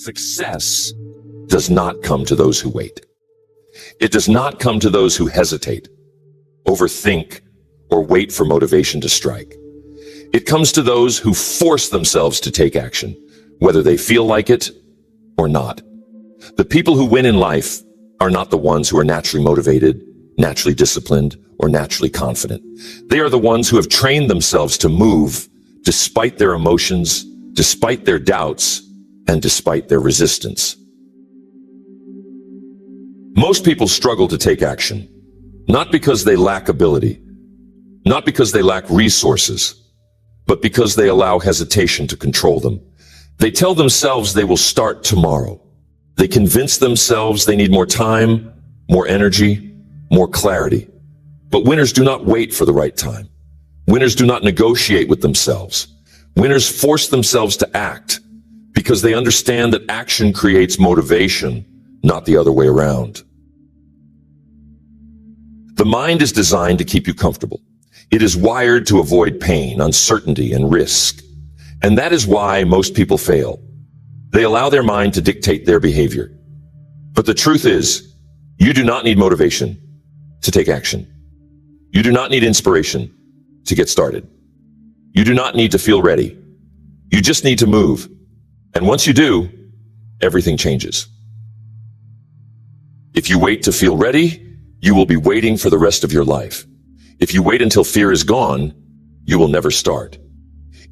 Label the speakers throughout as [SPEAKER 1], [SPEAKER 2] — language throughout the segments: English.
[SPEAKER 1] Success does not come to those who wait. It does not come to those who hesitate, overthink, or wait for motivation to strike. It comes to those who force themselves to take action, whether they feel like it or not. The people who win in life are not the ones who are naturally motivated, naturally disciplined, or naturally confident. They are the ones who have trained themselves to move despite their emotions, despite their doubts, and despite their resistance. Most people struggle to take action, not because they lack ability, not because they lack resources, but because they allow hesitation to control them. They tell themselves they will start tomorrow. They convince themselves they need more time, more energy, more clarity. But winners do not wait for the right time. Winners do not negotiate with themselves. Winners force themselves to act because they understand that action creates motivation, not the other way around. The mind is designed to keep you comfortable. It is wired to avoid pain, uncertainty, and risk. And that is why most people fail. They allow their mind to dictate their behavior. But the truth is, you do not need motivation to take action. You do not need inspiration to get started. You do not need to feel ready. You just need to move. And once you do, everything changes. If you wait to feel ready, you will be waiting for the rest of your life. If you wait until fear is gone, you will never start.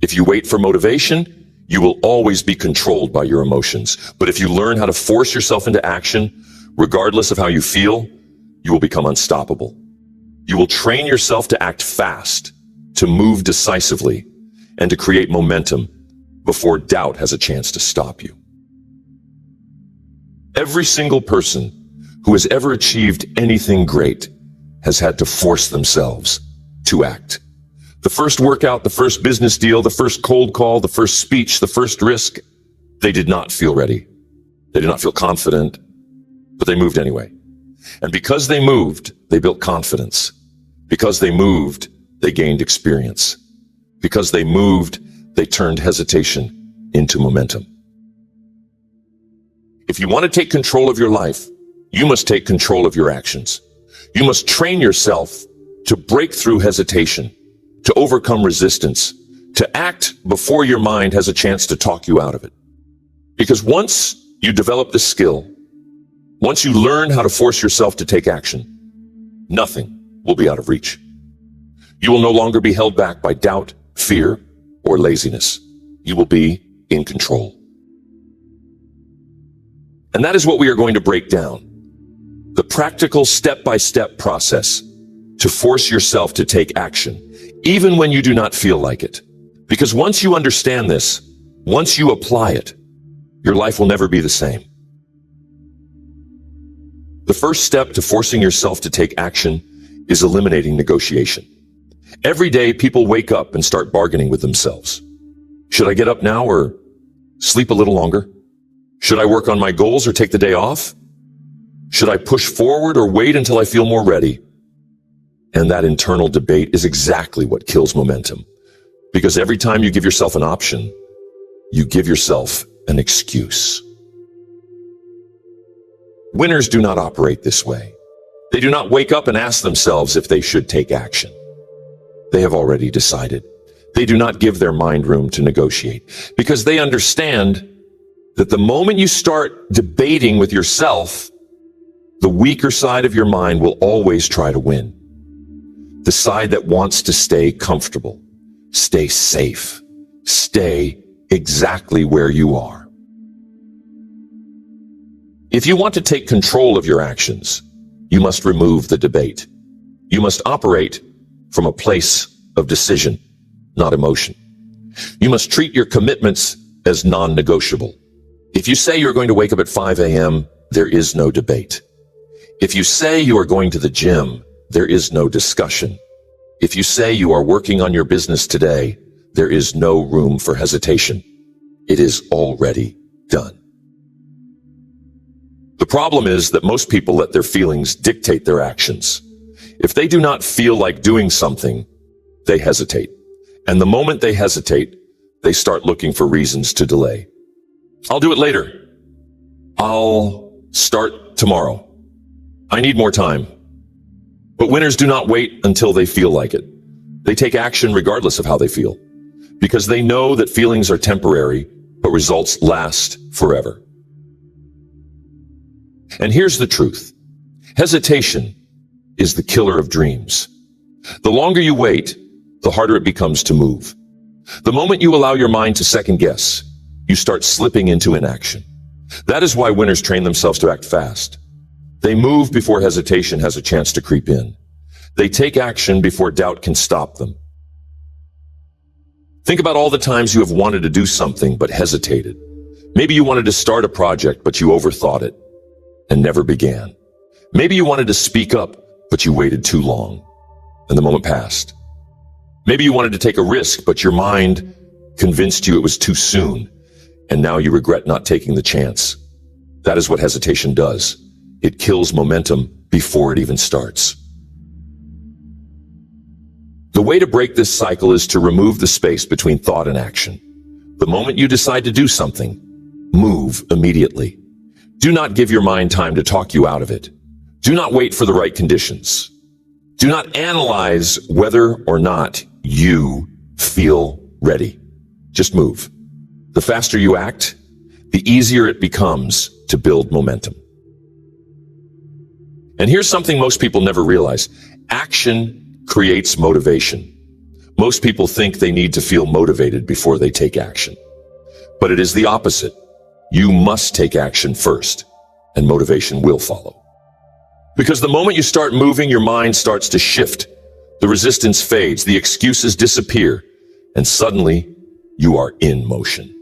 [SPEAKER 1] If you wait for motivation, you will always be controlled by your emotions. But if you learn how to force yourself into action, regardless of how you feel, you will become unstoppable. You will train yourself to act fast, to move decisively, and to create momentum before doubt has a chance to stop you. Every single person who has ever achieved anything great has had to force themselves to act. The first workout, the first business deal, the first cold call, the first speech, the first risk, they did not feel ready. They did not feel confident, but they moved anyway. And because they moved, they built confidence. Because they moved, they gained experience. Because they moved, they turned hesitation into momentum. If you want to take control of your life, you must take control of your actions. You must train yourself to break through hesitation, to overcome resistance, to act before your mind has a chance to talk you out of it. Because once you develop this skill, once you learn how to force yourself to take action, nothing will be out of reach. You will no longer be held back by doubt, fear, or laziness. You will be in control. And that is what we are going to break down. The practical step-by-step process to force yourself to take action, even when you do not feel like it. Because once you understand this, once you apply it, your life will never be the same. The first step to forcing yourself to take action is eliminating negotiation. Every day, people wake up and start bargaining with themselves. Should I get up now or sleep a little longer? Should I work on my goals or take the day off? Should I push forward or wait until I feel more ready? And that internal debate is exactly what kills momentum. Because every time you give yourself an option, you give yourself an excuse. Winners do not operate this way. They do not wake up and ask themselves if they should take action. They have already decided. They do not give their mind room to negotiate because they understand that the moment you start debating with yourself, the weaker side of your mind will always try to win. The side that wants to stay comfortable, stay safe, stay exactly where you are. If you want to take control of your actions, you must remove the debate. You must operate from a place of decision, not emotion. You must treat your commitments as non-negotiable. If you say you're going to wake up at 5 a.m., there is no debate. If you say you are going to the gym, there is no discussion. If you say you are working on your business today, there is no room for hesitation. It is already done. The problem is that most people let their feelings dictate their actions. If they do not feel like doing something, they hesitate. And the moment they hesitate, they start looking for reasons to delay. I'll do it later. I'll start tomorrow. I need more time. But winners do not wait until they feel like it. They take action regardless of how they feel, because they know that feelings are temporary, but results last forever. And here's the truth. Hesitation is the killer of dreams. The longer you wait, the harder it becomes to move. The moment you allow your mind to second guess, you start slipping into inaction. That is why winners train themselves to act fast. They move before hesitation has a chance to creep in. They take action before doubt can stop them. Think about all the times you have wanted to do something but hesitated. Maybe you wanted to start a project, but you overthought it and never began. Maybe you wanted to speak up, but you waited too long, and the moment passed. Maybe you wanted to take a risk, but your mind convinced you it was too soon, and now you regret not taking the chance. That is what hesitation does. It kills momentum before it even starts. The way to break this cycle is to remove the space between thought and action. The moment you decide to do something, move immediately. Do not give your mind time to talk you out of it. Do not wait for the right conditions. Do not analyze whether or not you feel ready. Just move. The faster you act, the easier it becomes to build momentum. And here's something most people never realize. Action creates motivation. Most people think they need to feel motivated before they take action. But it is the opposite. You must take action first, and motivation will follow. Because the moment you start moving, your mind starts to shift. The resistance fades, the excuses disappear, and suddenly you are in motion.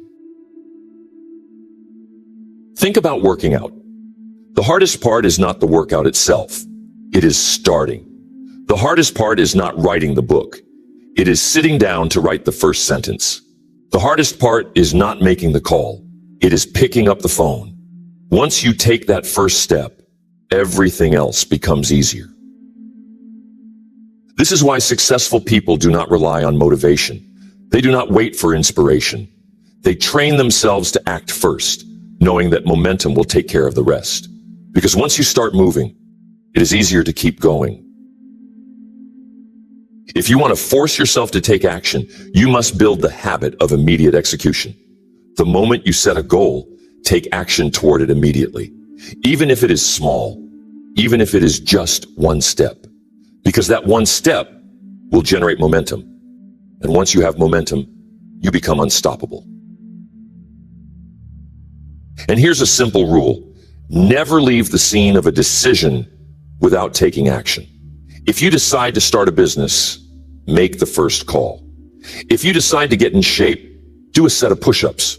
[SPEAKER 1] Think about working out. The hardest part is not the workout itself. It is starting. The hardest part is not writing the book. It is sitting down to write the first sentence. The hardest part is not making the call. It is picking up the phone. Once you take that first step, everything else becomes easier. This is why successful people do not rely on motivation. They do not wait for inspiration. They train themselves to act first, knowing that momentum will take care of the rest. Because once you start moving, it is easier to keep going. If you want to force yourself to take action, you must build the habit of immediate execution. The moment you set a goal, take action toward it immediately. Even if it is small, even if it is just one step. Because that one step will generate momentum. And once you have momentum, you become unstoppable. And here's a simple rule. Never leave the scene of a decision without taking action. If you decide to start a business, make the first call. If you decide to get in shape, do a set of push-ups.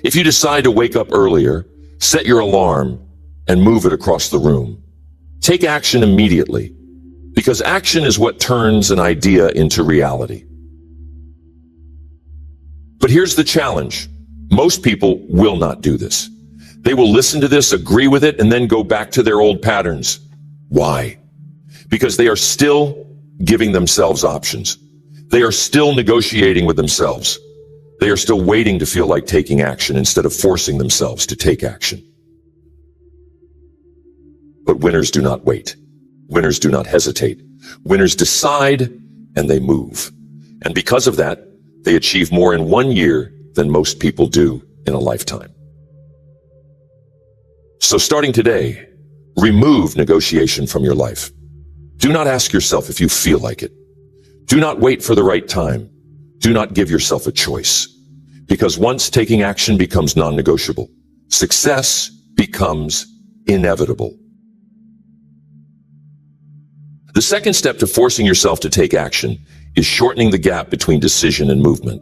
[SPEAKER 1] If you decide to wake up earlier, set your alarm and move it across the room. Take action immediately, because action is what turns an idea into reality. But here's the challenge. Most people will not do this. They will listen to this, agree with it, and then go back to their old patterns. Why? Because they are still giving themselves options. They are still negotiating with themselves. They are still waiting to feel like taking action instead of forcing themselves to take action. But winners do not wait. Winners do not hesitate. Winners decide and they move. And because of that, they achieve more in 1 year than most people do in a lifetime. So starting today, remove negotiation from your life. Do not ask yourself if you feel like it. Do not wait for the right time. Do not give yourself a choice. Because once taking action becomes non-negotiable, success becomes inevitable. The second step to forcing yourself to take action is shortening the gap between decision and movement.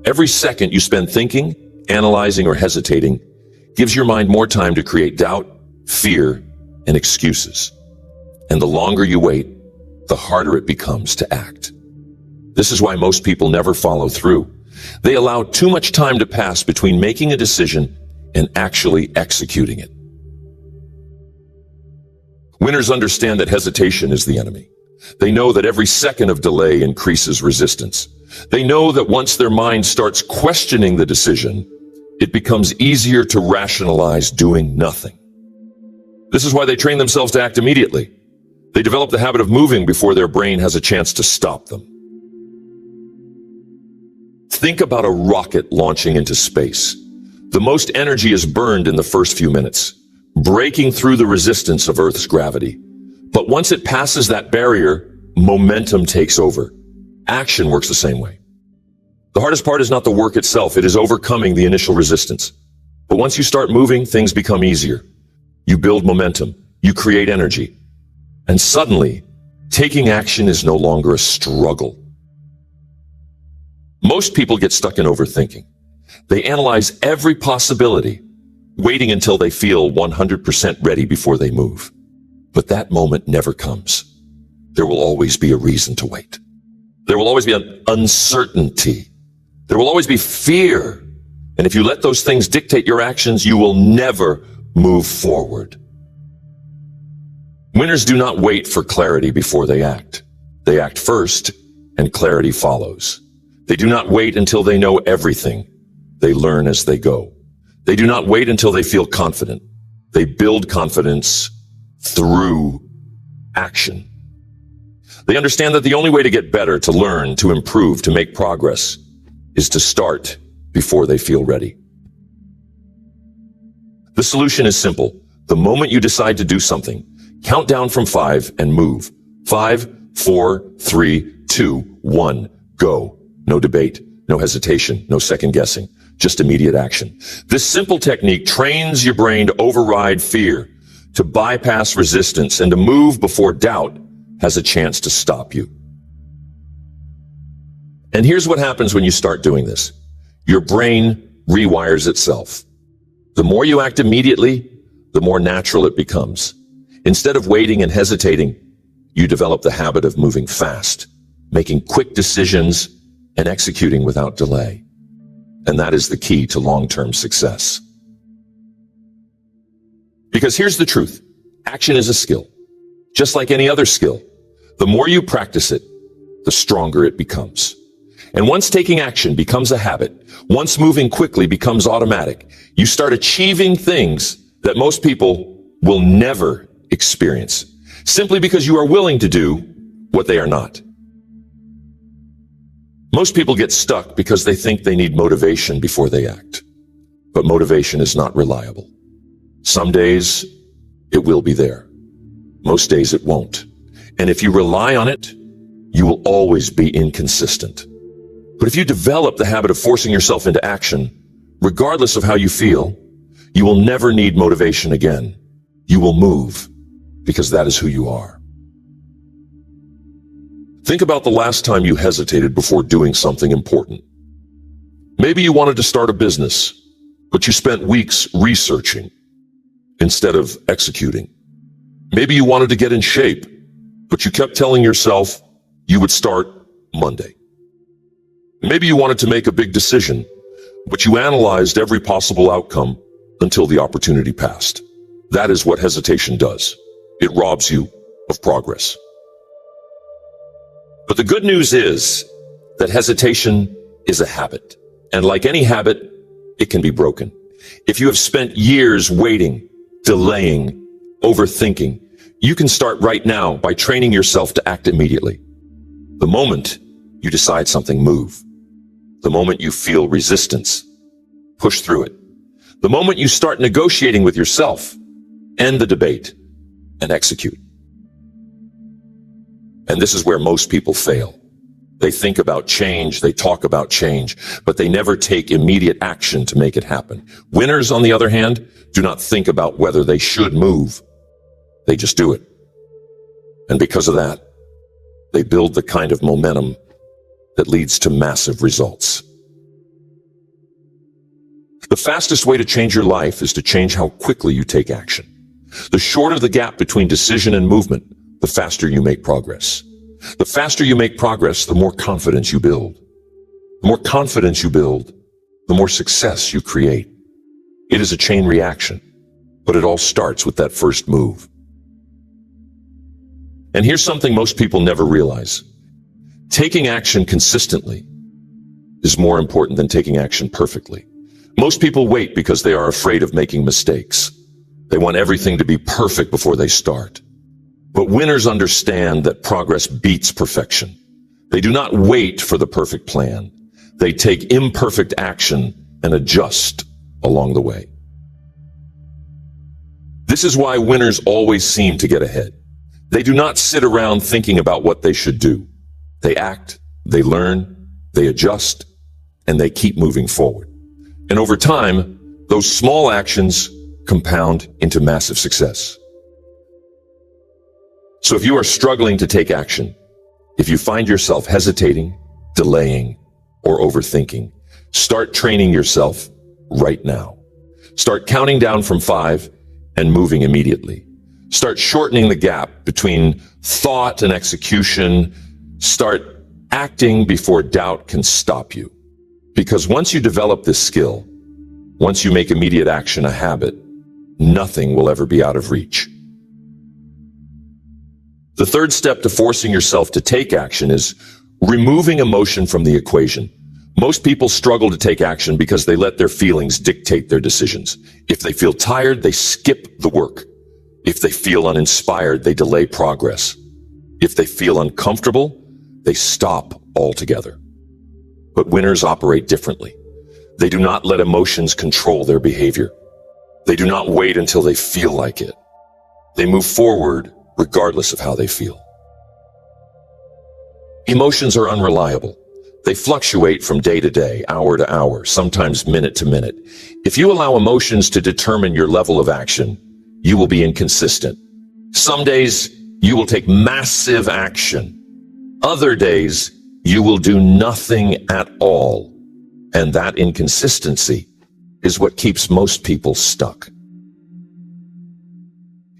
[SPEAKER 1] Every second you spend thinking, analyzing, or hesitating gives your mind more time to create doubt, fear, and excuses. And the longer you wait, the harder it becomes to act. This is why most people never follow through. They allow too much time to pass between making a decision and actually executing it. Winners understand that hesitation is the enemy. They know that every second of delay increases resistance. They know that once their mind starts questioning the decision, it becomes easier to rationalize doing nothing. This is why they train themselves to act immediately. They develop the habit of moving before their brain has a chance to stop them. Think about a rocket launching into space. The most energy is burned in the first few minutes, breaking through the resistance of Earth's gravity. But once it passes that barrier, momentum takes over. Action works the same way. The hardest part is not the work itself, it is overcoming the initial resistance. But once you start moving, things become easier. You build momentum, you create energy. And suddenly, taking action is no longer a struggle. Most people get stuck in overthinking. They analyze every possibility, waiting until they feel 100% ready before they move. But that moment never comes. There will always be a reason to wait. There will always be an uncertainty. There will always be fear. And if you let those things dictate your actions, you will never move forward. Winners do not wait for clarity before they act. They act first, and clarity follows. They do not wait until they know everything. They learn as they go. They do not wait until they feel confident. They build confidence through action. They understand that the only way to get better, to learn, to improve, to make progress, is to start before they feel ready. The solution is simple. The moment you decide to do something, count down from 5 and move. 5, 4, 3, 2, 1, go. No debate, no hesitation, no second guessing, just immediate action. This simple technique trains your brain to override fear, to bypass resistance, and to move before doubt has a chance to stop you. And here's what happens when you start doing this. Your brain rewires itself. The more you act immediately, the more natural it becomes. Instead of waiting and hesitating, you develop the habit of moving fast, making quick decisions, and executing without delay. And that is the key to long-term success. Because here's the truth. Action is a skill. Just like any other skill. The more you practice it, the stronger it becomes. And once taking action becomes a habit, once moving quickly becomes automatic, you start achieving things that most people will never experience, simply because you are willing to do what they are not. Most people get stuck because they think they need motivation before they act. But motivation is not reliable. Some days, it will be there. Most days, it won't. And if you rely on it, you will always be inconsistent. But if you develop the habit of forcing yourself into action, regardless of how you feel, you will never need motivation again. You will move, because that is who you are. Think about the last time you hesitated before doing something important. Maybe you wanted to start a business, but you spent weeks researching instead of executing. Maybe you wanted to get in shape, but you kept telling yourself you would start Monday. Maybe you wanted to make a big decision, but you analyzed every possible outcome until the opportunity passed. That is what hesitation does. It robs you of progress. But the good news is that hesitation is a habit. And like any habit, it can be broken. If you have spent years waiting, delaying, overthinking, you can start right now by training yourself to act immediately. The moment you decide something, move. The moment you feel resistance, push through it. The moment you start negotiating with yourself, end the debate and execute. And this is where most people fail. They think about change, they talk about change, but they never take immediate action to make it happen. Winners, on the other hand, do not think about whether they should move. They just do it. And because of that, they build the kind of momentum that leads to massive results. The fastest way to change your life is to change how quickly you take action. The shorter the gap between decision and movement, the faster you make progress. The faster you make progress, the more confidence you build. The more confidence you build, the more success you create. It is a chain reaction, but it all starts with that first move. And here's something most people never realize. Taking action consistently is more important than taking action perfectly. Most people wait because they are afraid of making mistakes. They want everything to be perfect before they start. But winners understand that progress beats perfection. They do not wait for the perfect plan. They take imperfect action and adjust along the way. This is why winners always seem to get ahead. They do not sit around thinking about what they should do. They act, they learn, they adjust, and they keep moving forward. And over time, those small actions compound into massive success. So if you are struggling to take action, if you find yourself hesitating, delaying, or overthinking, start training yourself right now. Start counting down from 5 and moving immediately. Start shortening the gap between thought and execution. Start acting before doubt can stop you. Because once you develop this skill, once you make immediate action a habit, nothing will ever be out of reach. The third step to forcing yourself to take action is removing emotion from the equation. Most people struggle to take action because they let their feelings dictate their decisions. If they feel tired, they skip the work. If they feel uninspired, they delay progress. If they feel uncomfortable, they stop altogether. But winners operate differently. They do not let emotions control their behavior. They do not wait until they feel like it. They move forward regardless of how they feel. Emotions are unreliable. They fluctuate from day to day, hour to hour, sometimes minute to minute. If you allow emotions to determine your level of action, you will be inconsistent. Some days you will take massive action. Other days you will do nothing at all. And that inconsistency is what keeps most people stuck.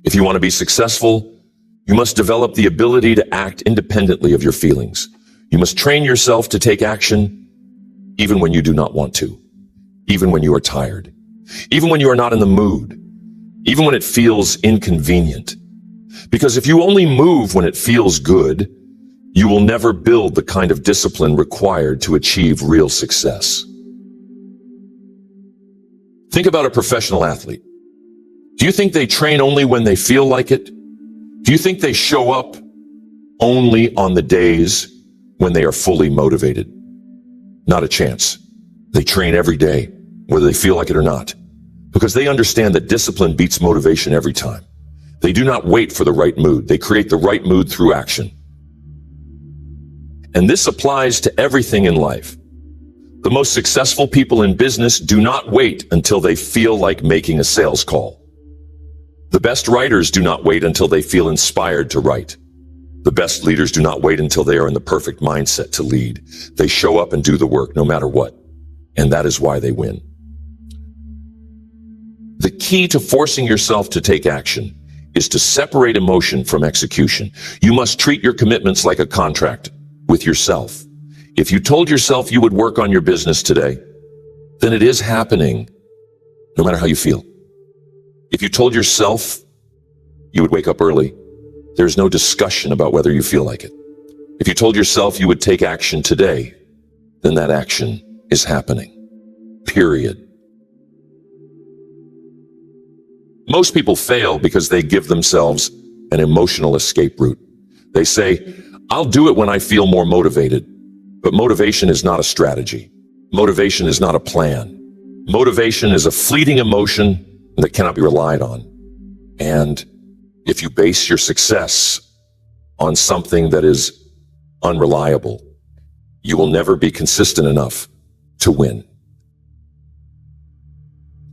[SPEAKER 1] If you want to be successful, you must develop the ability to act independently of your feelings. You must train yourself to take action even when you do not want to, even when you are tired, even when you are not in the mood, even when it feels inconvenient. Because if you only move when it feels good, you will never build the kind of discipline required to achieve real success. Think about a professional athlete. Do you think they train only when they feel like it? Do you think they show up only on the days when they are fully motivated? Not a chance. They train every day, whether they feel like it or not, because they understand that discipline beats motivation every time. They do not wait for the right mood. They create the right mood through action. And this applies to everything in life. The most successful people in business do not wait until they feel like making a sales call. The best writers do not wait until they feel inspired to write. The best leaders do not wait until they are in the perfect mindset to lead. They show up and do the work no matter what. And that is why they win. The key to forcing yourself to take action is to separate emotion from execution. You must treat your commitments like a contract with yourself. If you told yourself you would work on your business today, then it is happening, no matter how you feel. If you told yourself you would wake up early, there's no discussion about whether you feel like it. If you told yourself you would take action today, then that action is happening. Period. Most people fail because they give themselves an emotional escape route. They say, I'll do it when I feel more motivated. But motivation is not a strategy. Motivation is not a plan. Motivation is a fleeting emotion that cannot be relied on. And if you base your success on something that is unreliable, you will never be consistent enough to win.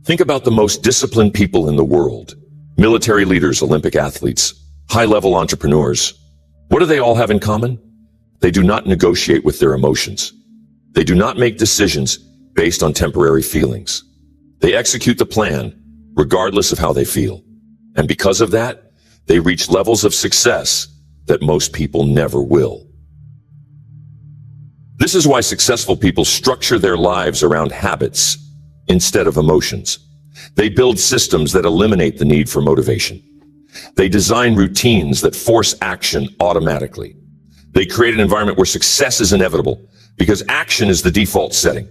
[SPEAKER 1] Think about the most disciplined people in the world. Military leaders, Olympic athletes, high-level entrepreneurs. What do they all have in common? They do not negotiate with their emotions. They do not make decisions based on temporary feelings. They execute the plan regardless of how they feel. And because of that, they reach levels of success that most people never will. This is why successful people structure their lives around habits instead of emotions. They build systems that eliminate the need for motivation. They design routines that force action automatically. They create an environment where success is inevitable because action is the default setting.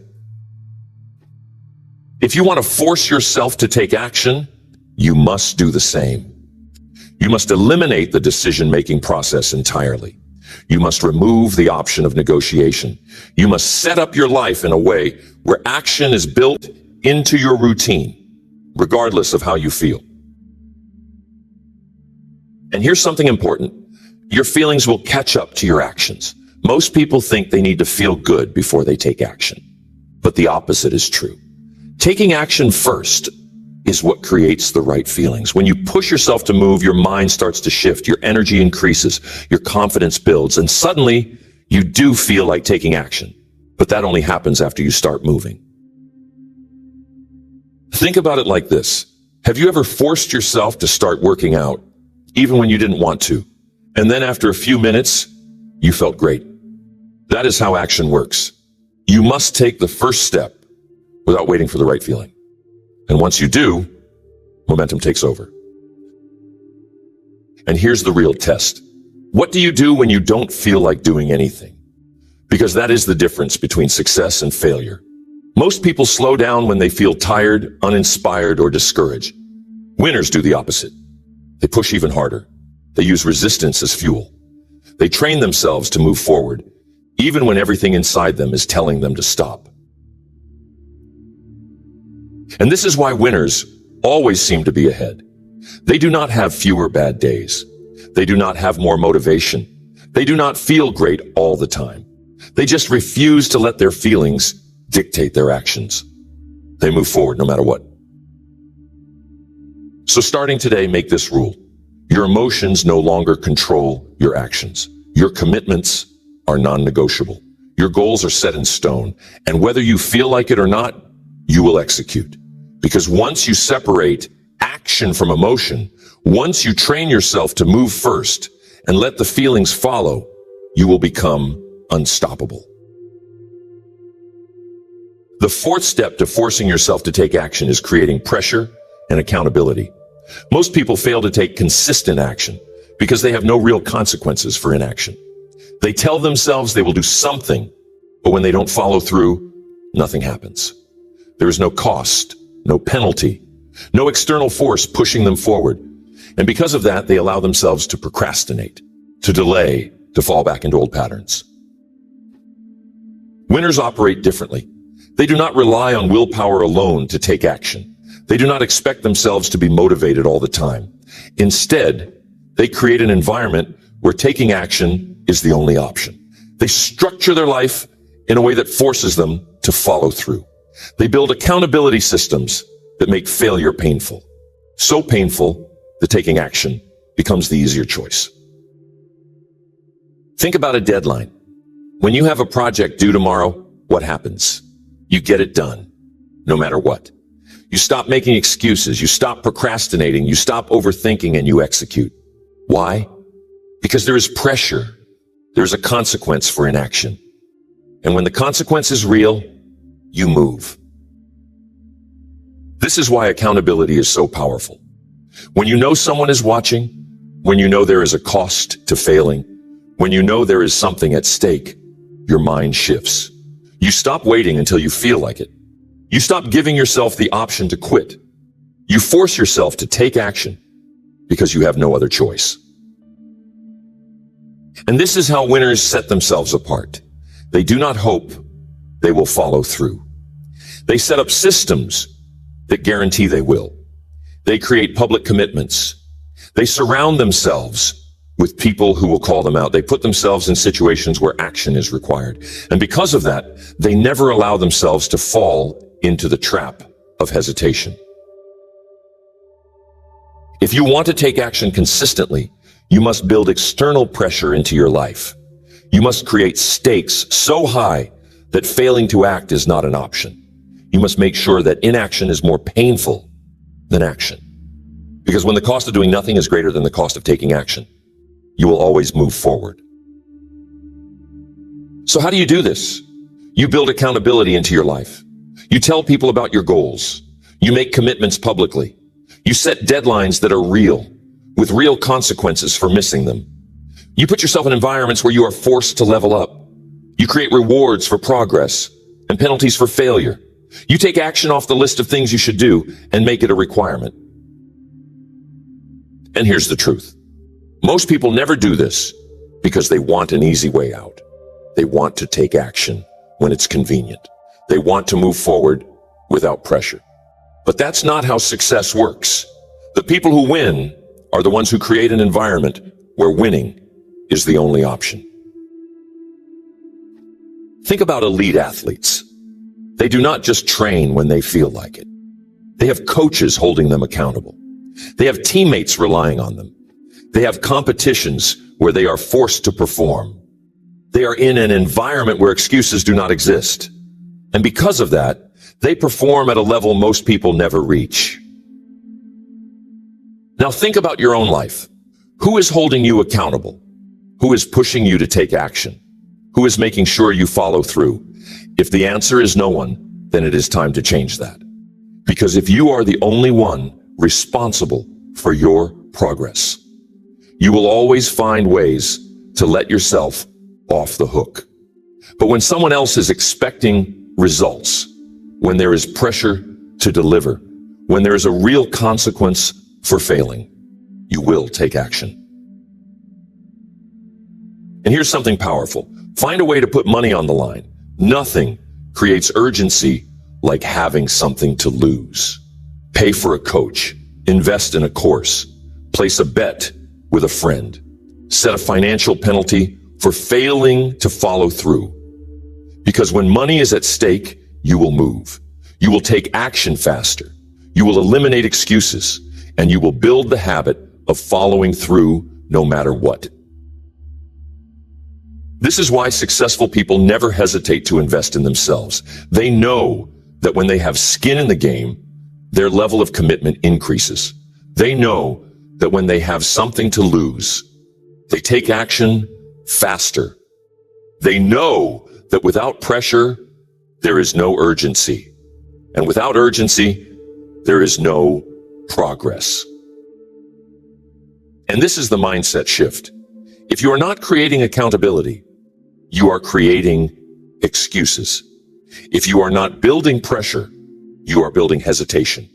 [SPEAKER 1] If you want to force yourself to take action, you must do the same. You must eliminate the decision-making process entirely. You must remove the option of negotiation. You must set up your life in a way where action is built into your routine, regardless of how you feel. And here's something important. Your feelings will catch up to your actions. Most people think they need to feel good before they take action, but the opposite is true. Taking action first is what creates the right feelings. When you push yourself to move, your mind starts to shift, your energy increases, your confidence builds, and suddenly you do feel like taking action. But that only happens after you start moving. Think about it like this. Have you ever forced yourself to start working out, even when you didn't want to? And then after a few minutes, you felt great. That is how action works. You must take the first step without waiting for the right feeling. And once you do, momentum takes over. And here's the real test. What do you do when you don't feel like doing anything? Because that is the difference between success and failure. Most people slow down when they feel tired, uninspired, or discouraged. Winners do the opposite. They push even harder. They use resistance as fuel. They train themselves to move forward, even when everything inside them is telling them to stop. And this is why winners always seem to be ahead. They do not have fewer bad days. They do not have more motivation. They do not feel great all the time. They just refuse to let their feelings dictate their actions. They move forward no matter what. So starting today, make this rule. Your emotions no longer control your actions. Your commitments are non-negotiable. Your goals are set in stone. And whether you feel like it or not, you will execute. Because once you separate action from emotion, once you train yourself to move first and let the feelings follow, you will become unstoppable. The fourth step to forcing yourself to take action is creating pressure and accountability. Most people fail to take consistent action because they have no real consequences for inaction. They tell themselves they will do something, but when they don't follow through, nothing happens. There is no cost, no penalty, no external force pushing them forward. And because of that, they allow themselves to procrastinate, to delay, to fall back into old patterns. Winners operate differently. They do not rely on willpower alone to take action. They do not expect themselves to be motivated all the time. Instead, they create an environment where taking action is the only option. They structure their life in a way that forces them to follow through. They build accountability systems that make failure painful. So painful that taking action becomes the easier choice. Think about a deadline. When you have a project due tomorrow, what happens? You get it done, no matter what. You stop making excuses, you stop procrastinating, you stop overthinking, and you execute. Why? Because there is pressure. There's a consequence for inaction. And when the consequence is real, you move. This is why accountability is so powerful. When you know someone is watching, when you know there is a cost to failing, when you know there is something at stake, your mind shifts. You stop waiting until you feel like it. You stop giving yourself the option to quit. You force yourself to take action because you have no other choice. And this is how winners set themselves apart. They do not hope, they will follow through. They set up systems that guarantee they will. They create public commitments. They surround themselves with people who will call them out. They put themselves in situations where action is required. And because of that, they never allow themselves to fall into the trap of hesitation. If you want to take action consistently, you must build external pressure into your life. You must create stakes so high that failing to act is not an option. You must make sure that inaction is more painful than action. Because when the cost of doing nothing is greater than the cost of taking action, you will always move forward. So how do you do this? You build accountability into your life. You tell people about your goals. You make commitments publicly. You set deadlines that are real, with real consequences for missing them. You put yourself in environments where you are forced to level up. You create rewards for progress and penalties for failure. You take action off the list of things you should do and make it a requirement. And here's the truth. Most people never do this because they want an easy way out. They want to take action when it's convenient. They want to move forward without pressure. But that's not how success works. The people who win are the ones who create an environment where winning is the only option. Think about elite athletes. They do not just train when they feel like it. They have coaches holding them accountable. They have teammates relying on them. They have competitions where they are forced to perform. They are in an environment where excuses do not exist. And because of that, they perform at a level most people never reach. Now think about your own life. Who is holding you accountable? Who is pushing you to take action? Who is making sure you follow through? If the answer is no one, then it is time to change that. Because if you are the only one responsible for your progress, you will always find ways to let yourself off the hook. But when someone else is expecting results, when there is pressure to deliver, when there is a real consequence for failing, you will take action. And here's something powerful. Find a way to put money on the line. Nothing creates urgency like having something to lose. Pay for a coach, invest in a course, place a bet with a friend, set a financial penalty for failing to follow through. Because when money is at stake, you will move. You will take action faster. You will eliminate excuses, and you will build the habit of following through no matter what. This is why successful people never hesitate to invest in themselves. They know that when they have skin in the game, their level of commitment increases. They know that when they have something to lose, they take action faster. They know that without pressure, there is no urgency. And without urgency, there is no progress. And this is the mindset shift. If you are not creating accountability, you are creating excuses. If you are not building pressure, you are building hesitation.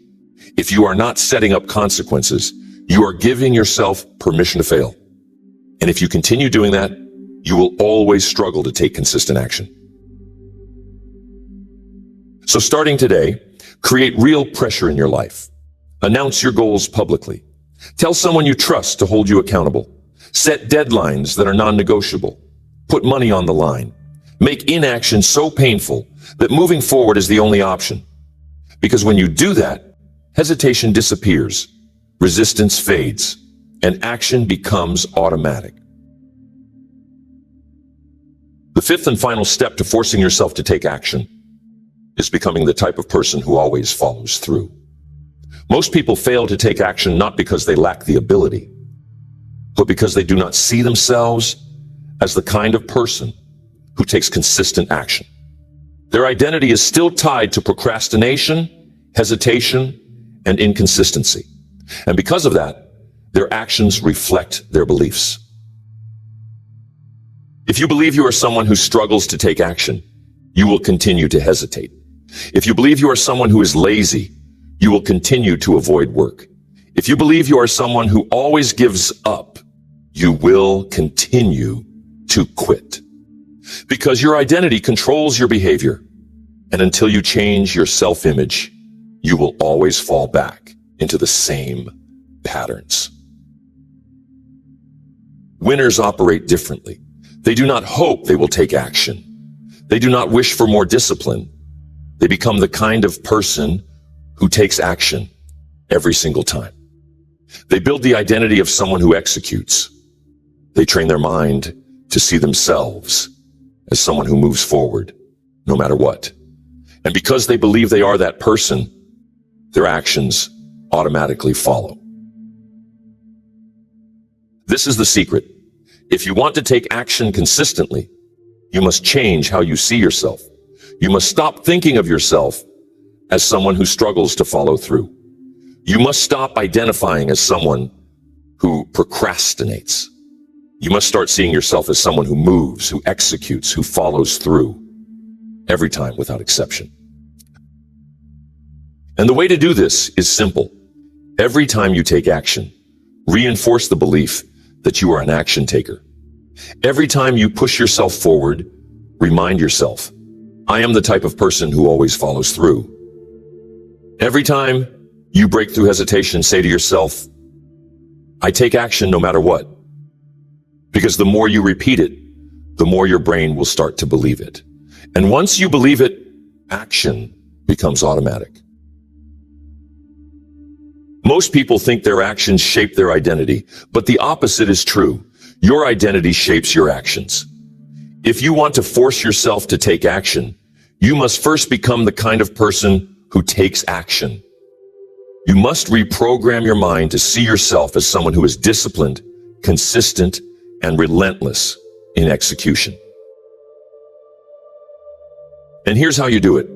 [SPEAKER 1] If you are not setting up consequences, you are giving yourself permission to fail. And if you continue doing that, you will always struggle to take consistent action. So starting today, create real pressure in your life. Announce your goals publicly. Tell someone you trust to hold you accountable. Set deadlines that are non-negotiable. Put money on the line. Make inaction so painful that moving forward is the only option. Because when you do that, hesitation disappears, resistance fades, and action becomes automatic. The fifth and final step to forcing yourself to take action is becoming the type of person who always follows through. Most people fail to take action not because they lack the ability, but because they do not see themselves as the kind of person who takes consistent action. Their identity is still tied to procrastination, hesitation, and inconsistency. And because of that, their actions reflect their beliefs. If you believe you are someone who struggles to take action, you will continue to hesitate. If you believe you are someone who is lazy, you will continue to avoid work. If you believe you are someone who always gives up, you will continue to quit. Because your identity controls your behavior. And until you change your self-image, you will always fall back into the same patterns. Winners operate differently. They do not hope they will take action. They do not wish for more discipline. They become the kind of person who takes action every single time. They build the identity of someone who executes. They train their mind to see themselves as someone who moves forward, no matter what. And because they believe they are that person, their actions automatically follow. This is the secret. If you want to take action consistently, you must change how you see yourself. You must stop thinking of yourself as someone who struggles to follow through. You must stop identifying as someone who procrastinates. You must start seeing yourself as someone who moves, who executes, who follows through every time without exception. And the way to do this is simple. Every time you take action, reinforce the belief that you are an action taker. Every time you push yourself forward, remind yourself, I am the type of person who always follows through. Every time you break through hesitation, say to yourself, I take action no matter what. Because the more you repeat it, the more your brain will start to believe it. And once you believe it, action becomes automatic. Most people think their actions shape their identity, but the opposite is true. Your identity shapes your actions. If you want to force yourself to take action, you must first become the kind of person who takes action. You must reprogram your mind to see yourself as someone who is disciplined, consistent, and relentless in execution. And here's how you do it.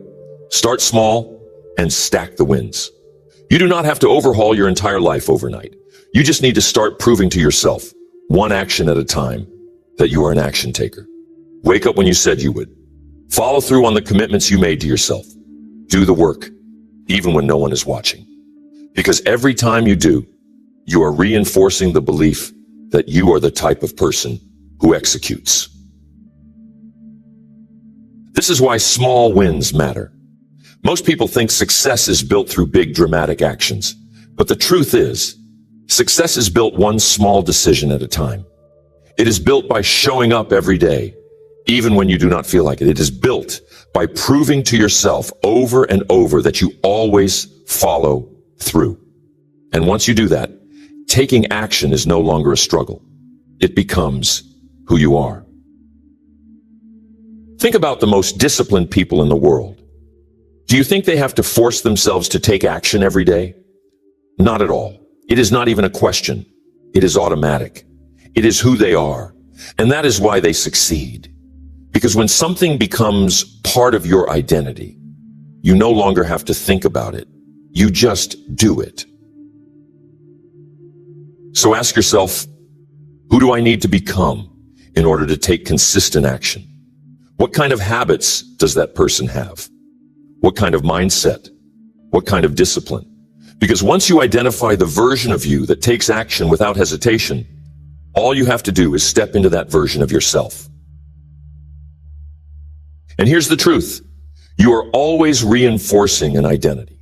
[SPEAKER 1] Start small and stack the wins. You do not have to overhaul your entire life overnight. You just need to start proving to yourself, one action at a time, that you are an action taker. Wake up when you said you would. Follow through on the commitments you made to yourself. Do the work, even when no one is watching. Because every time you do, you are reinforcing the belief that you are the type of person who executes. This is why small wins matter. Most people think success is built through big dramatic actions. But the truth is, success is built one small decision at a time. It is built by showing up every day, even when you do not feel like it. It is built by proving to yourself over and over that you always follow through. And once you do that, taking action is no longer a struggle. It becomes who you are. Think about the most disciplined people in the world. Do you think they have to force themselves to take action every day? Not at all. It is not even a question. It is automatic. It is who they are. And that is why they succeed. Because when something becomes part of your identity, you no longer have to think about it. You just do it. So ask yourself, who do I need to become in order to take consistent action? What kind of habits does that person have? What kind of mindset? What kind of discipline? Because once you identify the version of you that takes action without hesitation, all you have to do is step into that version of yourself. And here's the truth. You are always reinforcing an identity,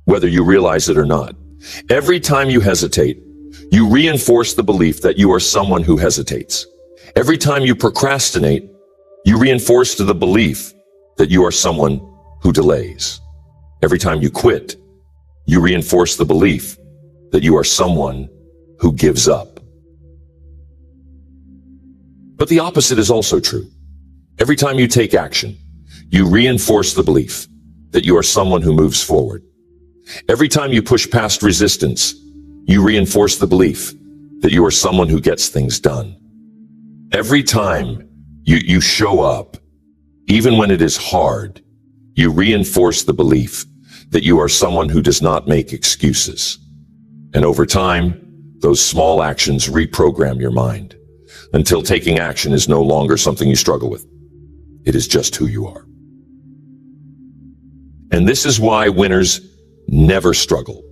[SPEAKER 1] whether you realize it or not. Every time you hesitate, you reinforce the belief that you are someone who hesitates. Every time you procrastinate, you reinforce the belief that you are someone who delays. Every time you quit, you reinforce the belief that you are someone who gives up. But the opposite is also true. Every time you take action, you reinforce the belief that you are someone who moves forward. Every time you push past resistance, you reinforce the belief that you are someone who gets things done. Every time you show up, even when it is hard, you reinforce the belief that you are someone who does not make excuses. And over time, those small actions reprogram your mind until taking action is no longer something you struggle with. It is just who you are. And this is why winners never struggle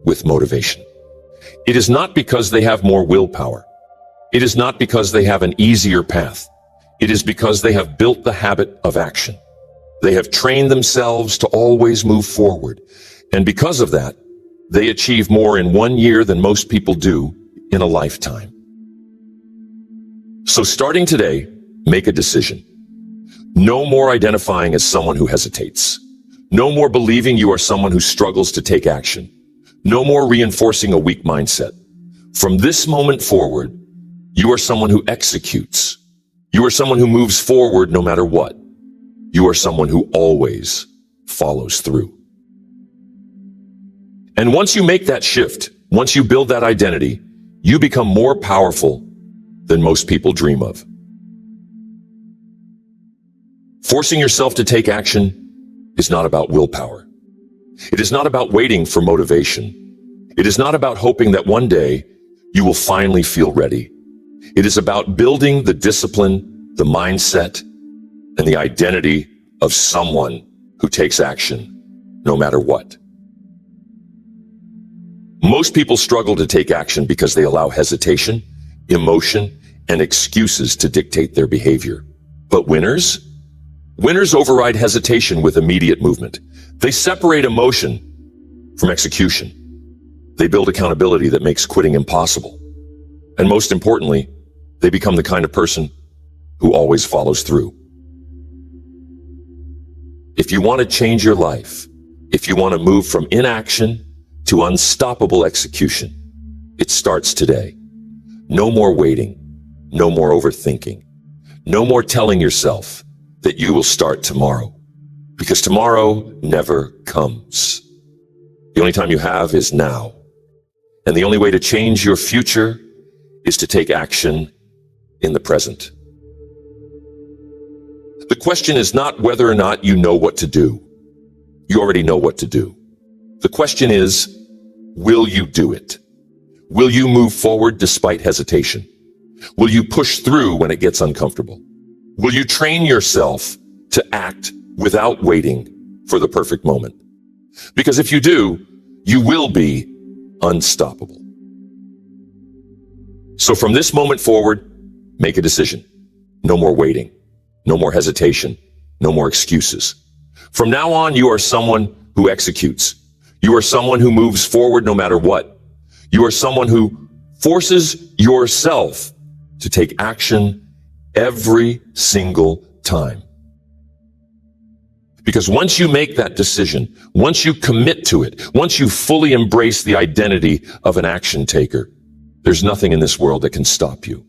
[SPEAKER 1] with motivation. It is not because they have more willpower. It is not because they have an easier path. It is because they have built the habit of action. They have trained themselves to always move forward. And because of that, they achieve more in 1 year than most people do in a lifetime. So starting today, make a decision. No more identifying as someone who hesitates. No more believing you are someone who struggles to take action. No more reinforcing a weak mindset. From this moment forward, you are someone who executes. You are someone who moves forward no matter what. You are someone who always follows through. And once you make that shift, once you build that identity, you become more powerful than most people dream of. Forcing yourself to take action is not about willpower. It is not about waiting for motivation. It is not about hoping that one day you will finally feel ready. It is about building the discipline, the mindset, and the identity of someone who takes action no matter what. Most people struggle to take action because they allow hesitation, emotion, and excuses to dictate their behavior. But winners? Winners override hesitation with immediate movement. They separate emotion from execution. They build accountability that makes quitting impossible. And most importantly, they become the kind of person who always follows through. If you want to change your life, if you want to move from inaction to unstoppable execution, it starts today. No more waiting, no more overthinking, no more telling yourself that you will start tomorrow, because tomorrow never comes. The only time you have is now. And the only way to change your future is to take action in the present. The question is not whether or not you know what to do. You already know what to do. The question is, will you do it? Will you move forward despite hesitation? Will you push through when it gets uncomfortable? Will you train yourself to act without waiting for the perfect moment? Because if you do, you will be unstoppable. So from this moment forward, make a decision. No more waiting. No more hesitation. No more excuses. From now on, you are someone who executes. You are someone who moves forward no matter what. You are someone who forces yourself to take action every single time. Because once you make that decision, once you commit to it, once you fully embrace the identity of an action taker, there's nothing in this world that can stop you.